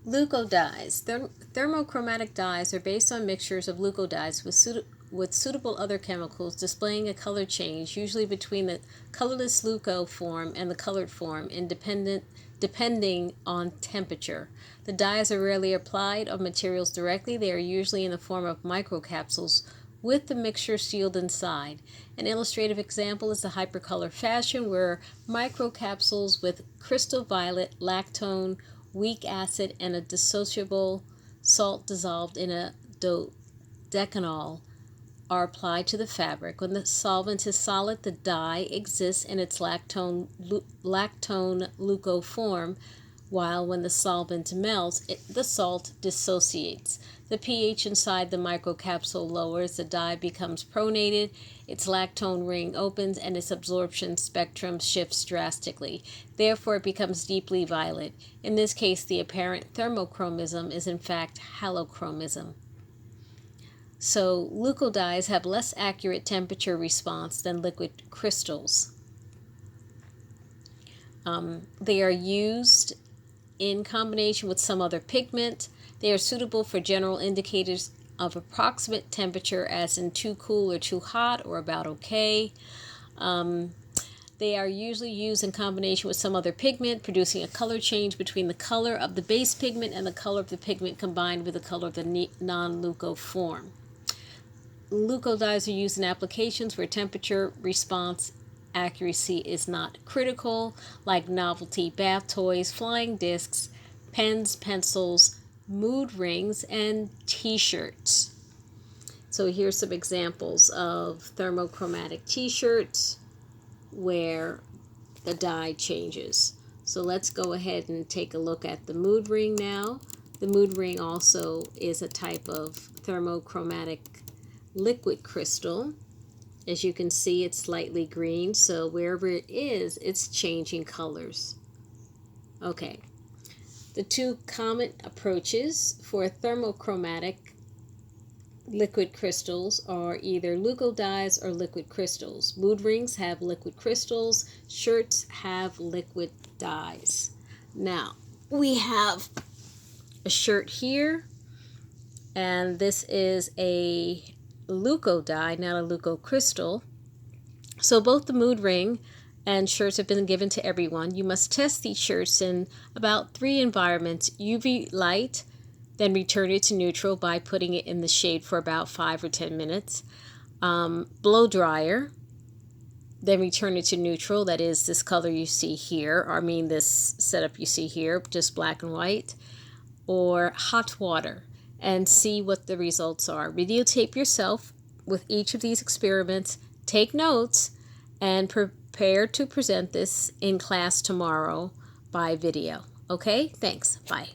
Leucodyes. Thermochromatic dyes are based on mixtures of leucodyes with suitable other chemicals displaying a color change, usually between the colorless leuco form and the colored form, depending on temperature. The dyes are rarely applied on materials directly. They are usually in the form of microcapsules with the mixture sealed inside. An illustrative example is the hypercolor fashion, where microcapsules with crystal violet, lactone, weak acid, and a dissociable salt dissolved in a dodecanol are applied to the fabric. When the solvent is solid, the dye exists in its lactone leuco form, while when the solvent melts, the salt dissociates. The pH inside the microcapsule lowers, the dye becomes pronated, its lactone ring opens, and its absorption spectrum shifts drastically. Therefore, it becomes deeply violet. In this case, the apparent thermochromism is in fact halochromism. So, leucodyes have less accurate temperature response than liquid crystals. They are used in combination with some other pigment. They are suitable for general indicators of approximate temperature, as in too cool or too hot or about okay. They are usually used in combination with some other pigment, producing a color change between the color of the base pigment and the color of the pigment combined with the color of the non-leuco form. Leucodyes are used in applications where temperature response accuracy is not critical, like novelty bath toys, flying discs, pens, pencils, mood rings, and t-shirts. So here's some examples of thermochromatic t-shirts where the dye changes. So let's go ahead and take a look at the mood ring now. The mood ring also is a type of thermochromatic liquid crystal. As you can see, it's slightly green, so wherever it is, it's changing colors. Okay, the two common approaches for thermochromatic liquid crystals are either leucodyes or liquid crystals. Mood rings have liquid crystals, shirts have liquid dyes. Now, we have a shirt here, and this is a leucodye, not a leucocrystal. So both the mood ring and shirts have been given to everyone. You must test these shirts in about 3 environments: UV light, then return it to neutral by putting it in the shade for about 5 or 10 minutes. Blow dryer, then return it to neutral, that is this color you see here, or I mean this setup you see here, just black and white, or hot water, and see what the results are. Videotape yourself with each of these experiments, take notes, and prepare to present this in class tomorrow by video. Okay, thanks. Bye.